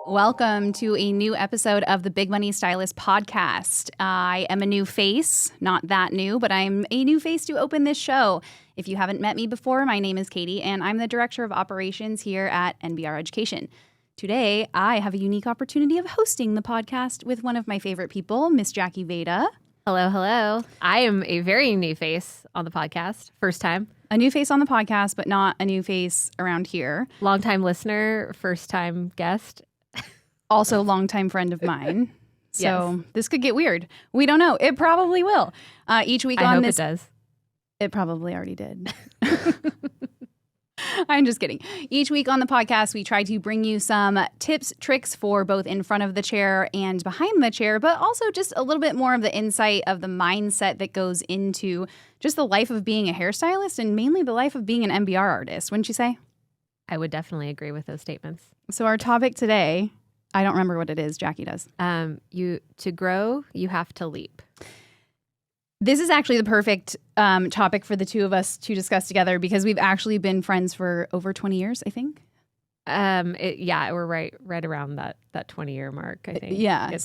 Welcome to a new episode of the Big Money Stylist podcast. I am a new face, not that new, but I'm a new face to open this show. If you haven't met me before, my name is Katie, and I'm the Director of Operations here at NBR Education. Today, I have a unique opportunity of hosting the podcast with one of my favorite people, Miss Jacqui Veta. Hello, hello. I am a very new face on the podcast. First time. A new face on the podcast, but not a new face around here. Long-time listener, first-time guest. Also longtime friend of mine. So Yes. This could get weird. We don't know. It probably will. Each week I on hope this, it does. it probably already did. I'm just kidding. Each week on the podcast, we try to bring you some tips, tricks for both in front of the chair and behind the chair, but also just a little bit more of the insight of the mindset that goes into just the life of being a hairstylist and mainly the life of being an MBR artist, wouldn't you say? I would definitely agree with those statements. So our topic today, I don't remember what it is. Jacqui does. To grow, you have to leap. This is actually the perfect topic for the two of us to discuss together because we've actually been friends for over 20 years, I think. We're right around that 20-year mark, I think. Yeah.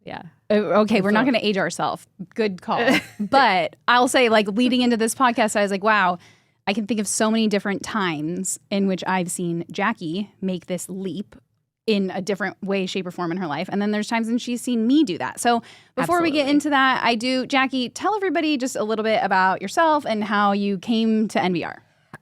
Yeah. Okay, we're not going to age ourselves. Good call. But I'll say, like, leading into this podcast, I was like, wow, I can think of so many different times in which I've seen Jacqui make this leap in a different way, shape, or form in her life. And then there's times when she's seen me do that. So before we get into that, Jacqui, tell everybody just a little bit about yourself and how you came to NBR.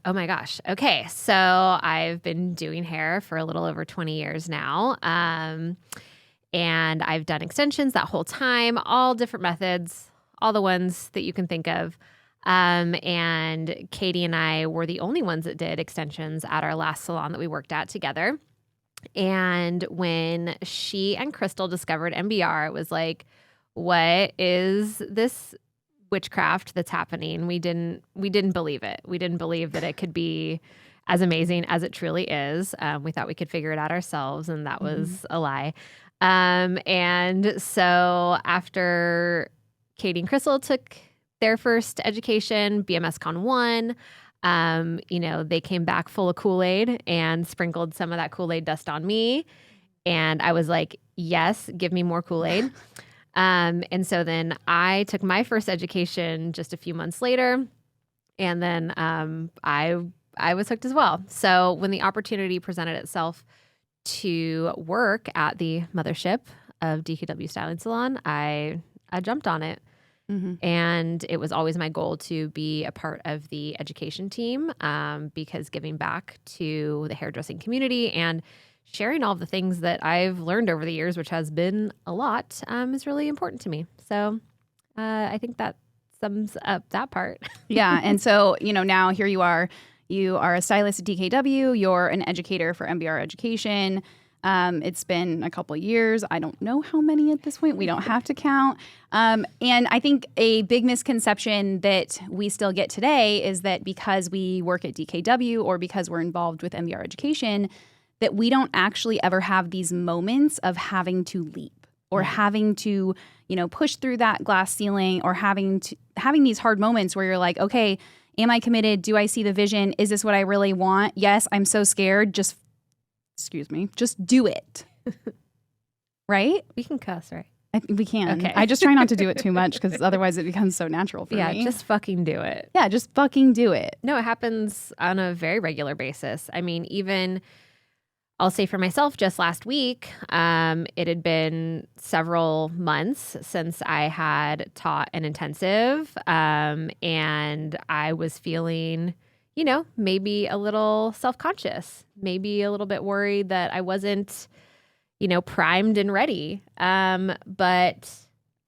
Oh my gosh. Okay. So I've been doing hair for a little over 20 years now. And I've done extensions that whole time, all different methods, all the ones that you can think of. And Katie and I were the only ones that did extensions at our last salon that we worked at together. And when she and Crystal discovered MBR, it was like, what is this witchcraft that's happening? We didn't believe it. We didn't believe that it could be as amazing as it truly is. We thought we could figure it out ourselves, and that was a lie. And so after Katie and Crystal took their first education, BMS Con 1, they came back full of Kool-Aid and sprinkled some of that Kool-Aid dust on me. And I was like, yes, give me more Kool-Aid. And so then I took my first education just a few months later. And then I was hooked as well. So when the opportunity presented itself to work at the mothership of DKW Styling Salon, I jumped on it. Mm-hmm. And it was always my goal to be a part of the education team because giving back to the hairdressing community and sharing all of the things that I've learned over the years, which has been a lot, is really important to me. So I think that sums up that part. Yeah. And so, now here you are a stylist at DKW. You're an educator for MBR Education. It's been a couple years. I don't know how many at this point. We don't have to count. And I think a big misconception that we still get today is that because we work at DKW or because we're involved with MBR Education, that we don't actually ever have these moments of having to leap or having to, push through that glass ceiling or having these hard moments where you're like, okay, am I committed? Do I see the vision? Is this what I really want? Yes, I'm so scared. Just do it. Right? We can cuss, right? We can. Okay. I just try not to do it too much because otherwise it becomes so natural for me. Yeah, just fucking do it. Yeah, just fucking do it. No, it happens on a very regular basis. I mean, even I'll say for myself, just last week, it had been several months since I had taught an intensive, and I was feeling maybe a little self-conscious, maybe a little bit worried that I wasn't, primed and ready. But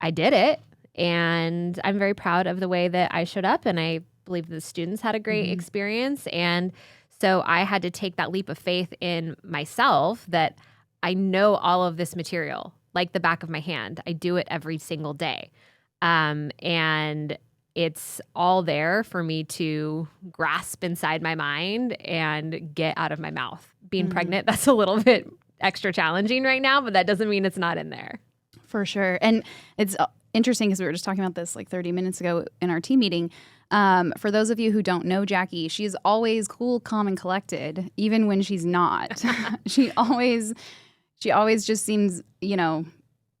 I did it, and I'm very proud of the way that I showed up, and I believe the students had a great experience. And so I had to take that leap of faith in myself that I know all of this material like the back of my hand. I do it every single day. And it's all there for me to grasp inside my mind and get out of my mouth. Being pregnant, that's a little bit extra challenging right now, but that doesn't mean it's not in there. For sure. And it's interesting because we were just talking about this like 30 minutes ago in our team meeting. For those of you who don't know Jacqui, she's always cool, calm, and collected, even when she's not. She always just seems,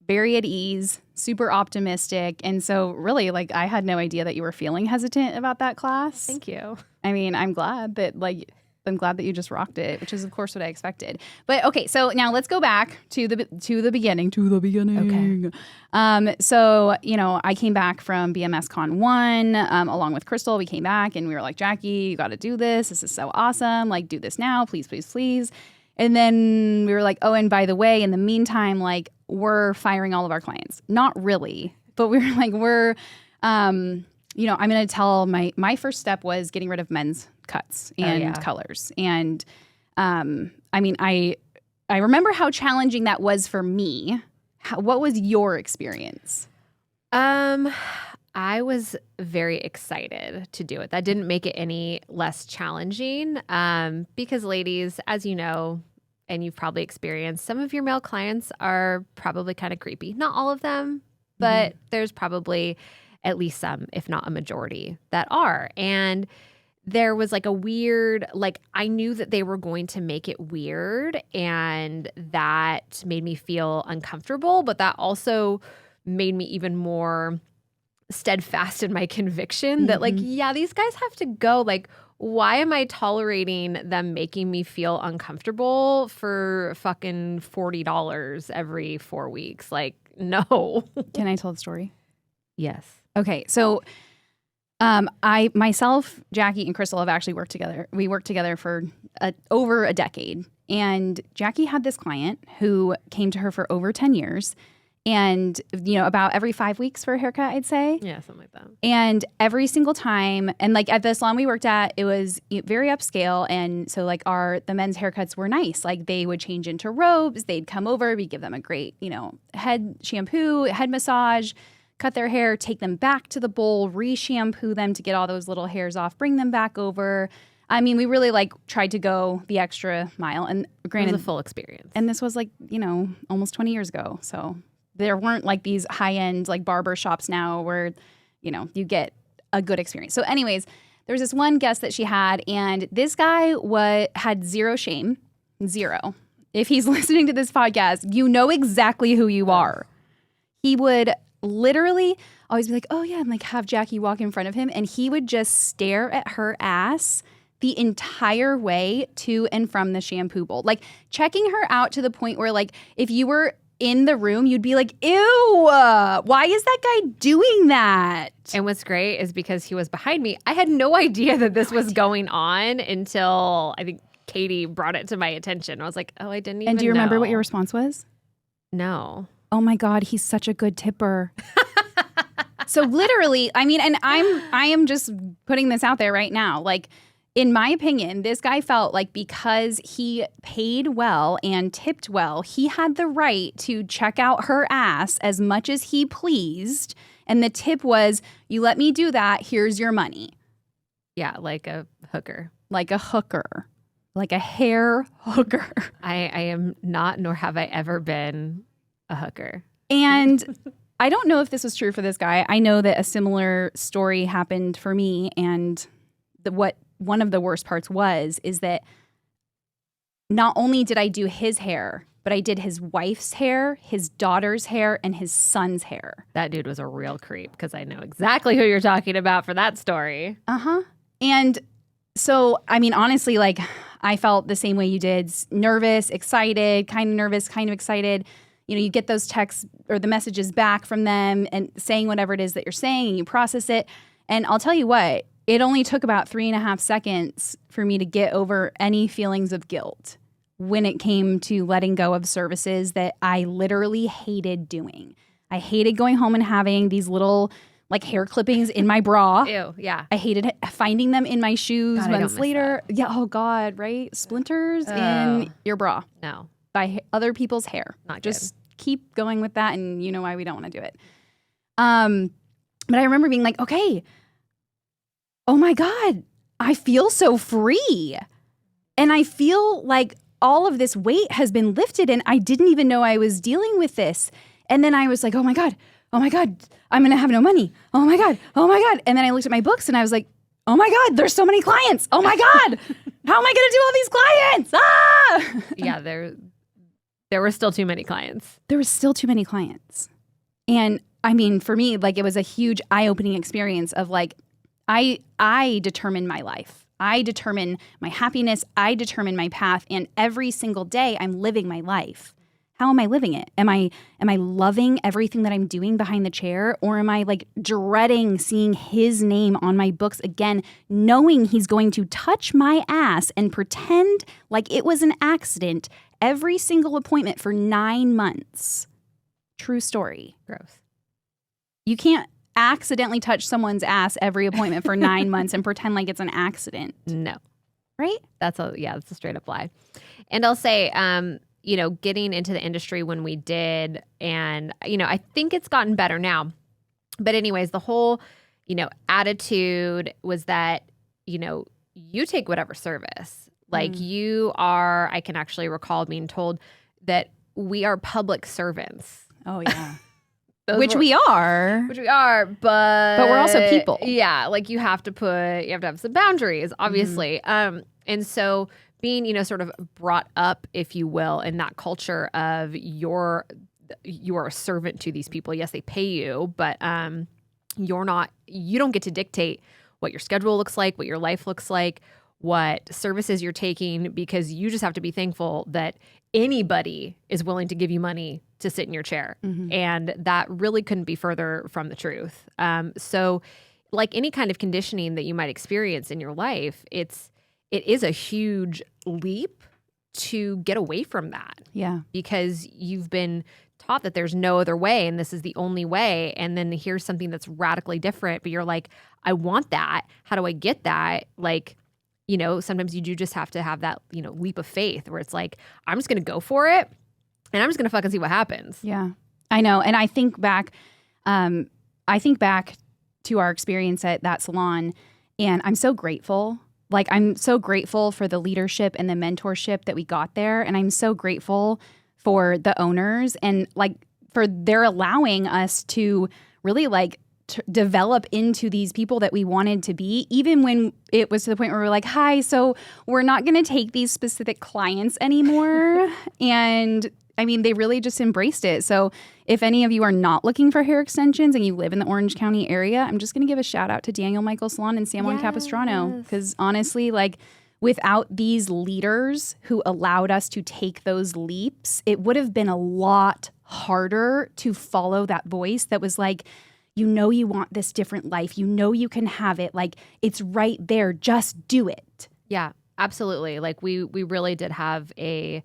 very at ease, super optimistic. And so really, like, I had no idea that you were feeling hesitant about that class. Thank you. I mean, I'm glad that you just rocked it, which is of course what I expected. But okay, so now let's go back to the beginning. Okay. So I came back from BMS Con 1 along with Crystal. We came back and we were like, Jacqui, you got to do this. This is so awesome. Like, do this now, please, please, please. And then we were like, oh, and by the way, in the meantime, like, we're firing all of our clients. Not really, but we were like, I'm going to tell my first step was getting rid of men's cuts and colors. And I remember how challenging that was for me. What was your experience? I was very excited to do it. That didn't make it any less challenging because ladies, as you know, and you've probably experienced, some of your male clients are probably kind of creepy. Not all of them, but there's probably at least some, if not a majority, that are. And there was like a weird, like, I knew that they were going to make it weird, and that made me feel uncomfortable, but that also made me even more steadfast in my conviction that, like, yeah, these guys have to go. Like, why am I tolerating them making me feel uncomfortable for fucking $40 every 4 weeks? Like, no. Can I tell the story? Yes. Okay, so I myself, Jacqui, and Crystal have actually worked together. We worked together for over a decade. And Jacqui had this client who came to her for over 10 years. And, about every 5 weeks for a haircut, I'd say. Yeah, something like that. And every single time, and like at the salon we worked at, it was very upscale. And so like the men's haircuts were nice. Like they would change into robes. They'd come over. We'd give them a great, head shampoo, head massage, cut their hair, take them back to the bowl, re-shampoo them to get all those little hairs off, bring them back over. I mean, we really like tried to go the extra mile. And granted, it was a full experience. And this was like, almost 20 years ago. So there weren't like these high-end like barber shops now where, you get a good experience. So anyways, there was this one guest that she had, and this guy had zero shame, zero. If he's listening to this podcast, you know exactly who you are. He would literally always be like, oh yeah, and like have Jacqui walk in front of him, and he would just stare at her ass the entire way to and from the shampoo bowl, like checking her out to the point where like if you were in the room, you'd be like, ew, why is that guy doing that? And what's great is because he was behind me, I had no idea that this was going on until I think Katie brought it to my attention. I was like, oh, I didn't even know. And do you remember what your response was? No. Oh my God, he's such a good tipper. So literally, I mean, and I am just putting this out there right now. Like, in my opinion, this guy felt like because he paid well and tipped well, he had the right to check out her ass as much as he pleased. And the tip was, you let me do that, here's your money. Yeah, like a hooker. Like a hooker. Like a hair hooker. I am not, nor have I ever been a hooker. And I don't know if this was true for this guy. I know that a similar story happened for me, and one of the worst parts is that not only did I do his hair, but I did his wife's hair, his daughter's hair, and his son's hair. That dude was a real creep, because I know exactly who you're talking about for that story. Uh-huh. And so, I mean, honestly, like, I felt the same way you did. Nervous, excited, kind of nervous, kind of excited. You get those texts or the messages back from them and saying whatever it is that you're saying, and you process it. And I'll tell you what, it only took about 3.5 seconds for me to get over any feelings of guilt when it came to letting go of services that I literally hated doing. I hated going home and having these little like hair clippings in my bra. Ew, yeah. I hated finding them in my shoes God, months later. Yeah, oh God, right? Splinters in your bra. No. By other people's hair. Not just keep going with that, and you know why we don't want to do it. But I remember being like, okay, oh my God, I feel so free. And I feel like all of this weight has been lifted, and I didn't even know I was dealing with this. And then I was like, oh my God, I'm going to have no money. Oh my God. And then I looked at my books and I was like, oh my God, there's so many clients. Oh my God, how am I going to do all these clients? Ah! Yeah, There were still too many clients. There were still too many clients. And I mean, for me, like, it was a huge eye-opening experience of like, I determine my life. I determine my happiness. I determine my path. And every single day I'm living my life. How am I living it? Am I loving everything that I'm doing behind the chair? Or am I like dreading seeing his name on my books again, knowing he's going to touch my ass and pretend like it was an accident every single appointment for 9 months? True story. Gross. You can't accidentally touch someone's ass every appointment for 9 months and pretend like it's an accident. No. Right? That's a straight up lie. And I'll say, getting into the industry when we did, and, I think it's gotten better now. But anyways, the whole, attitude was that, you take whatever service. Like I can actually recall being told that we are public servants. Oh, yeah. Which we are, but we're also people. Yeah, like you have to have some boundaries, obviously. And so being, sort of brought up, if you will, in that culture of you are a servant to these people. Yes, they pay you, but you don't get to dictate what your schedule looks like, what your life looks like, what services you're taking, because you just have to be thankful that anybody is willing to give you money to sit in your chair. And that really couldn't be further from the truth. So like any kind of conditioning that you might experience in your life, it is a huge leap to get away from that. Yeah. Because you've been taught that there's no other way and this is the only way. And then here's something that's radically different, but you're like, I want that. How do I get that? Like, sometimes you do just have to have that, leap of faith where it's like, I'm just going to go for it and I'm just going to fucking see what happens. Yeah, I know. And I think back to our experience at that salon, and I'm so grateful. Like, I'm so grateful for the leadership and the mentorship that we got there. And I'm so grateful for the owners and like for their allowing us to really like develop into these people that we wanted to be, even when it was to the point where we're like, hi, so we're not going to take these specific clients anymore. And I mean, they really just embraced it. So if any of you are not looking for hair extensions and you live in the Orange County area, I'm just going to give a shout out to Daniel Michael Salon and San Juan Capistrano. Because honestly, like, without these leaders who allowed us to take those leaps, it would have been a lot harder to follow that voice that was like, you want this different life. You can have it. Like, it's right there. Just do it. Yeah, absolutely. Like we really did have a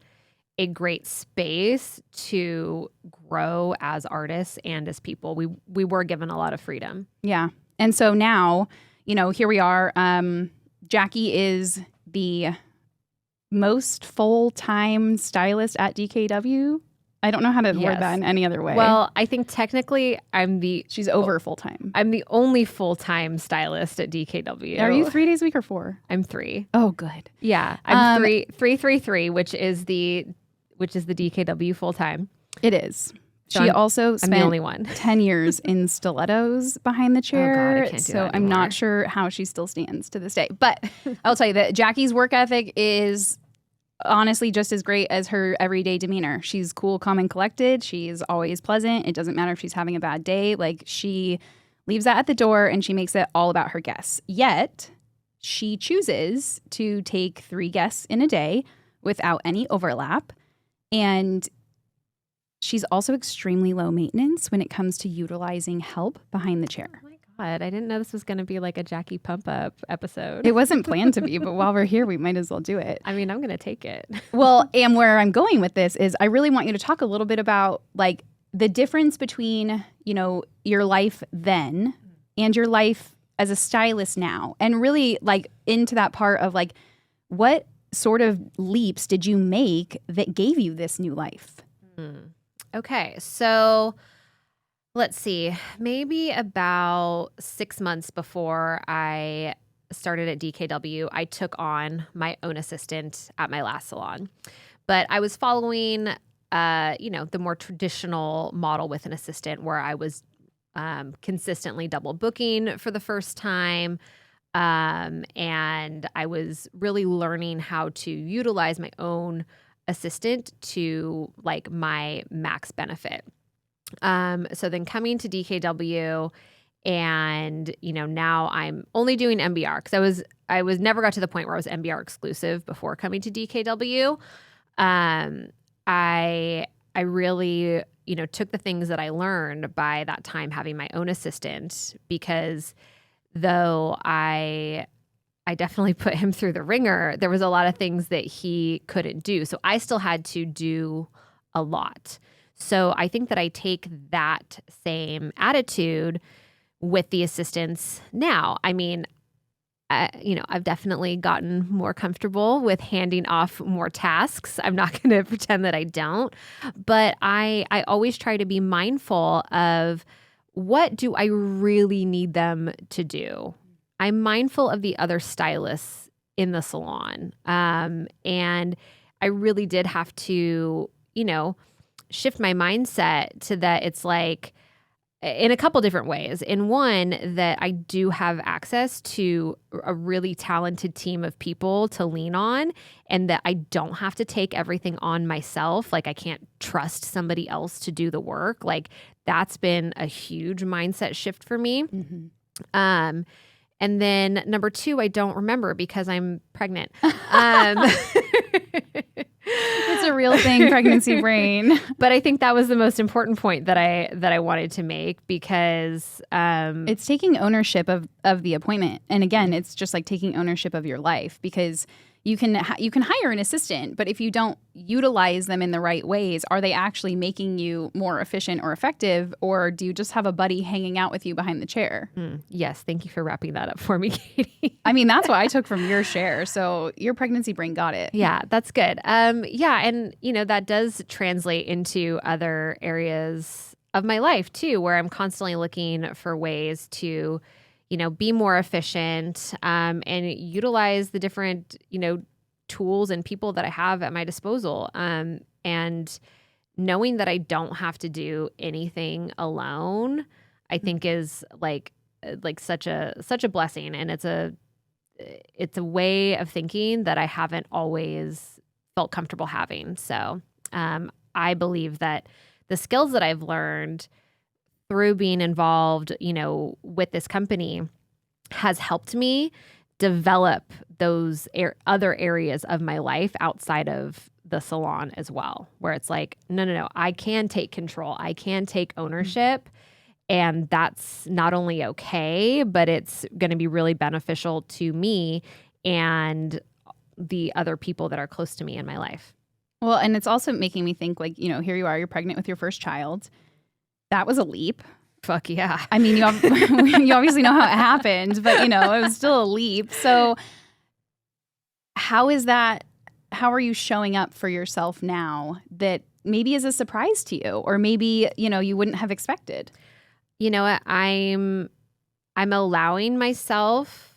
great space to grow as artists and as people. We were given a lot of freedom. Yeah. And so now, here we are. Jacqui is the most full-time stylist at DKW. I don't know how to word that in any other way. Well, I think technically she's over full-time. I'm the only full-time stylist at DKW. Are you 3 days a week or 4? I'm 3. Oh, good. Yeah. I'm 333, which is the DKW full-time. It is. So she also spent I'm the only one. 10 years in stilettos behind the chair. Oh God, I can't do that I'm anymore. not sure how she still stands to this day. But I'll tell you that Jacqui's work ethic is honestly just as great as her everyday demeanor. She's cool, calm, and collected. She's always pleasant. It doesn't matter if she's having a bad day. Like, she leaves that at the door and she makes it all about her guests. Yet, she chooses to take 3 guests in a day without any overlap. And she's also extremely low maintenance when it comes to utilizing help behind the chair. Oh my God, I didn't know this was going to be like a Jacqui pump up episode. It wasn't planned to be, but while we're here, we might as well do it. I mean, I'm going to take it. Well, and where I'm going with this is I really want you to talk a little bit about like the difference between, your life then and your life as a stylist now, and really like into that part of like, what sort of leaps did you make that gave you this new life? Okay, so let's see. Maybe about 6 months before I started at DKW, I took on my own assistant at my last salon. But I was following, the more traditional model with an assistant where I was consistently double booking for the first time. And I was really learning how to utilize my own assistant to like my max benefit. So then coming to DKW, and now I'm only doing MBR because I was never got to the point where I was MBR exclusive before coming to DKW. I really took the things that I learned by that time having my own assistant, because though I definitely put him through the ringer, there was a lot of things that he couldn't do. So I still had to do a lot. So I think that I take that same attitude with the assistants now. I mean, I've definitely gotten more comfortable with handing off more tasks. I'm not going to pretend that I don't, but I always try to be mindful of what do I really need them to do. I'm mindful of the other stylists in the salon. And I really did have to, shift my mindset to that it's like, in a couple different ways. In one, that I do have access to a really talented team of people to lean on, and that I don't have to take everything on myself. Like, I can't trust somebody else to do the work. Like, that's been a huge mindset shift for me. Mm-hmm. And then number 2, I don't remember because I'm pregnant. It's a real thing, pregnancy brain. But I think that was the most important point that I wanted to make, because it's taking ownership of the appointment. And again, it's just like taking ownership of your life, because you can hire an assistant, but if you don't utilize them in the right ways, are they actually making you more efficient or effective, or do you just have a buddy hanging out with you behind the chair? Yes, thank you for wrapping that up for me, Katie. I mean, that's what I took from your share. So your pregnancy brain got it. Yeah, that's good. Yeah, and that does translate into other areas of my life too, where I'm constantly looking for ways to be more efficient, and utilize the different, tools and people that I have at my disposal. And knowing that I don't have to do anything alone, I think is like such a blessing. And it's a way of thinking that I haven't always felt comfortable having. So, I believe that the skills that I've learned through being involved, with this company has helped me develop those other areas of my life outside of the salon as well, where it's like, no, I can take control. I can take ownership. And that's not only okay, but it's going to be really beneficial to me and the other people that are close to me in my life. Well, and it's also making me think, like, here you are, you're pregnant with your first child. That was a leap. Fuck yeah. I mean, you obviously know how it happened, but, it was still a leap. So how are you showing up for yourself now that maybe is a surprise to you, or maybe, you wouldn't have expected? You know what? I'm allowing myself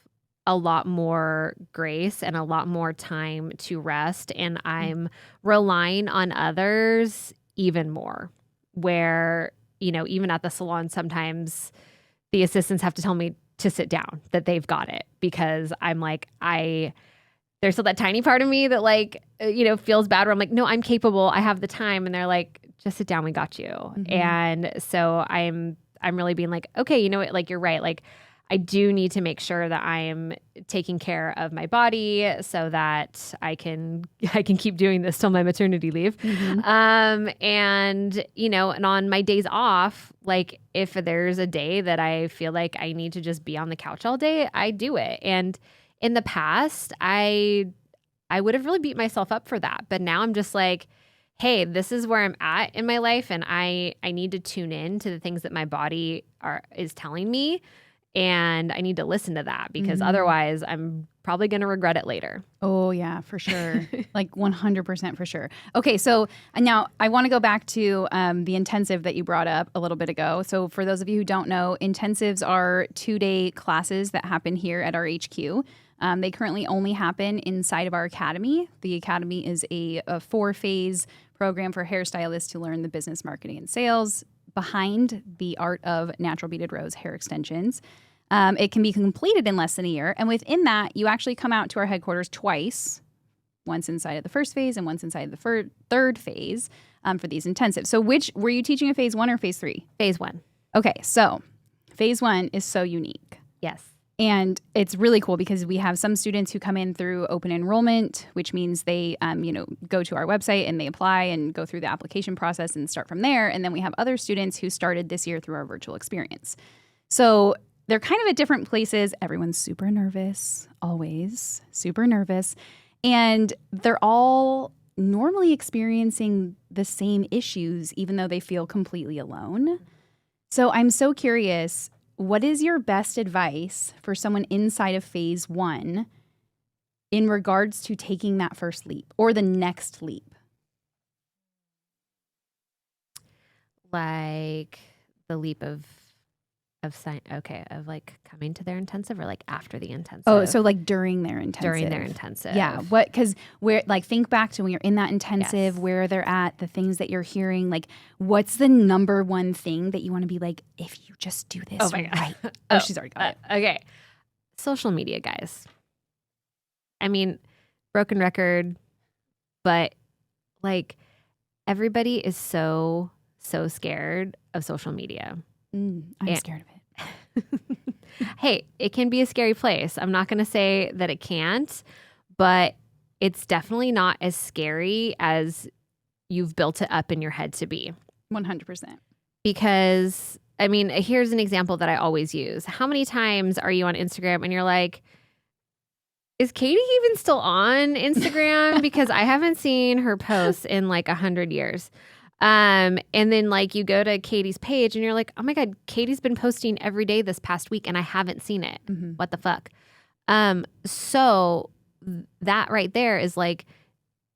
a lot more grace and a lot more time to rest, and I'm relying on others even more, where even at the salon, sometimes the assistants have to tell me to sit down, that they've got it, because I'm like, there's still that tiny part of me that feels bad, where I'm like, no, I'm capable. I have the time. And they're like, just sit down. We got you. Mm-hmm. And so I'm really being like, okay, you know what? Like, you're right. Like, I do need to make sure that I am taking care of my body so that I can keep doing this till my maternity leave. Mm-hmm. And on my days off, like, if there's a day that I feel like I need to just be on the couch all day, I do it. And in the past, I would have really beat myself up for that. But now I'm just like, hey, this is where I'm at in my life, and I need to tune in to the things that my body is telling me. And I need to listen to that, because otherwise I'm probably going to regret it later. Oh, yeah, for sure. Like 100% for sure. Okay, so now I want to go back to the intensive that you brought up a little bit ago. So for those of you who don't know, intensives are 2-day classes that happen here at our HQ. They currently only happen inside of our academy. The academy is a 4-phase program for hairstylists to learn the business, marketing, and sales behind the art of natural beaded rose hair extensions. It can be completed in less than a year. And within that, you actually come out to our headquarters twice once inside of the first phase and once inside of the third phase for these intensives. So which were you teaching a phase 1 or phase 3? Phase 1. Okay, so phase 1 is so unique. Yes. And it's really cool because we have some students who come in through open enrollment, which means they, go to our website and they apply and go through the application process and start from there. And then we have other students who started this year through our virtual experience. So they're kind of at different places. Everyone's super nervous, always super nervous. And they're all normally experiencing the same issues, even though they feel completely alone. So I'm so curious, what is your best advice for someone inside of phase 1 in regards to taking that first leap or the next leap? Like the leap of like coming to their intensive, or like after the intensive? Oh, so like during their intensive. During their intensive. Yeah. Because think back to when you're in that intensive, yes, where they're at, the things that you're hearing, like what's the number one thing that you want to be like, if you just do this right. Oh, she's already got it. Okay. Social media, guys. I mean, broken record, but like everybody is so scared of social media. I'm scared of it. Hey, it can be a scary place. I'm not going to say that it can't, but it's definitely not as scary as you've built it up in your head to be. 100%. Because, I mean, here's an example that I always use. How many times are you on Instagram and you're like, is Katie even still on Instagram? Because I haven't seen her posts in like 100 years. And then like you go to Katie's page and you're like, oh my God, Katie's been posting every day this past week and I haven't seen it. Mm-hmm. What the fuck? So that right there is like,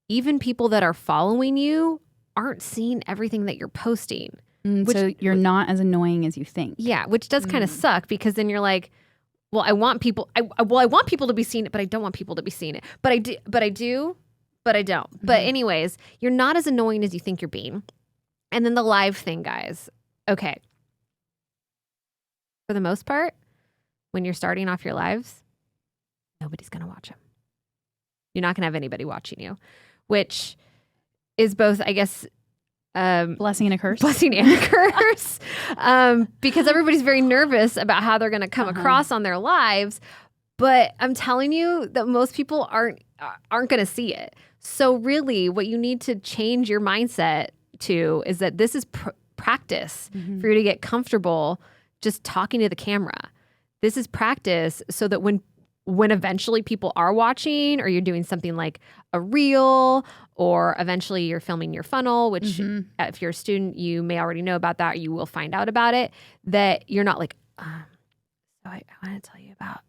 even people that are following you aren't seeing everything that you're posting. So you're not as annoying as you think. Yeah, which does kind of suck, because then you're like, well, I want people to be seeing it, but I don't want people to be seeing it. But I do, but I don't. Mm-hmm. But anyways, you're not as annoying as you think you're being. And then the live thing, guys. Okay. For the most part, when you're starting off your lives, nobody's going to watch them. You're not going to have anybody watching you, which is both, I guess, blessing and a curse. Blessing and a curse. Because everybody's very nervous about how they're going to come across on their lives. But I'm telling you that most people aren't going to see it. So really, what you need to change your mindset to is that this is practice for you to get comfortable just talking to the camera. This is practice so that when eventually people are watching, or you're doing something like a reel, or eventually you're filming your funnel, which if you're a student, you may already know about that, or you will find out about it, that you're not like, so I want to tell you about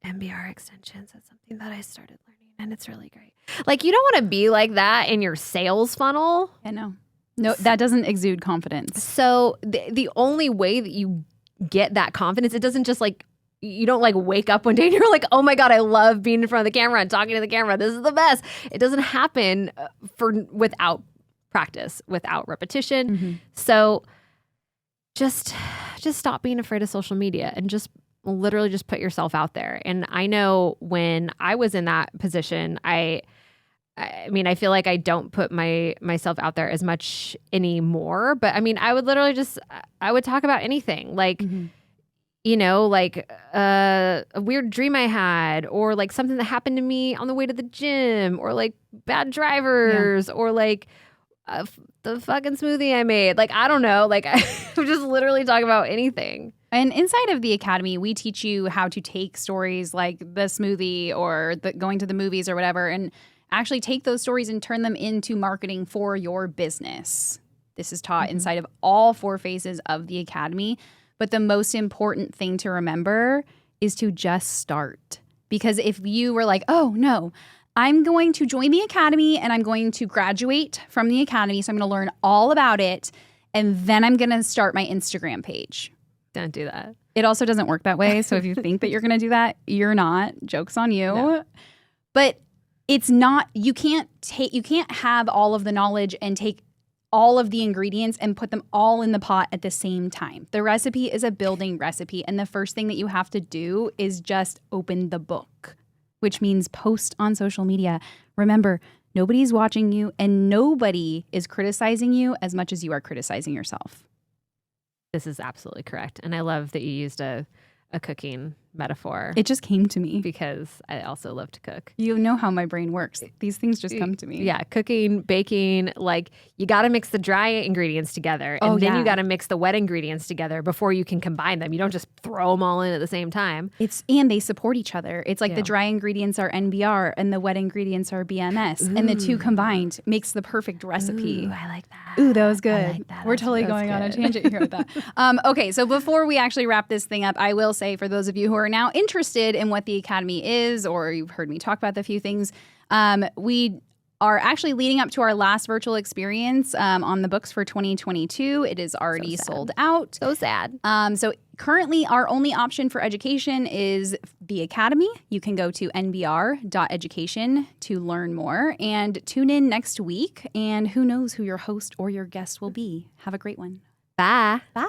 MBR extensions. That's something that I started learning, and it's really great. Like, you don't want to be like that in your sales funnel. I know. No, that doesn't exude confidence. So the only way that you get that confidence, it doesn't just like, you don't like wake up one day and you're like, oh my God, I love being in front of the camera and talking to the camera. This is the best. It doesn't happen without practice, without repetition. So just stop being afraid of social media and just literally just put yourself out there. And I know when I was in that position, I mean, I feel like I don't put myself out there as much anymore, but I mean, I would literally I would talk about anything, like, you know, like a weird dream I had, or like something that happened to me on the way to the gym, or like bad drivers, or like the fucking smoothie I made. Like, I don't know, like I would just literally talk about anything. And inside of the academy, we teach you how to take stories like the smoothie or going to the movies or whatever, and actually take those stories and turn them into marketing for your business. This is taught inside of all 4 phases of the academy. But the most important thing to remember is to just start. Because if you were like, oh no, I'm going to join the academy and I'm going to graduate from the academy, so I'm going to learn all about it, and then I'm going to start my Instagram page. Don't do that. It also doesn't work that way. So if you think that you're going to do that, you're not. Joke's on you. No. But it's not, you can't have all of the knowledge and take all of the ingredients and put them all in the pot at the same time. The recipe is a building recipe, and the first thing that you have to do is just open the book, which means post on social media, Remember, nobody's watching you and nobody is criticizing you as much as you are criticizing yourself. This is absolutely correct. And I love that you used a cooking metaphor. It just came to me. Because I also love to cook. You know how my brain works. These things just come to me. Yeah, cooking, baking, like you got to mix the dry ingredients together and then you got to mix the wet ingredients together before you can combine them. You don't just throw them all in at the same time. And they support each other. It's like the dry ingredients are NBR and the wet ingredients are BMS. Ooh. And the two combined makes the perfect recipe. Ooh, I like that. Ooh, that was good. I like that. We're totally going on a tangent here with that. Okay, so before we actually wrap this thing up, I will say for those of you who are now interested in what the Academy is, or you've heard me talk about the few things, we are actually leading up to our last virtual experience on the books for 2022. It is already sold out. So sad. So currently our only option for education is the Academy. You can go to nbr.education to learn more and tune in next week. And who knows who your host or your guest will be. Have a great one. Bye. Bye.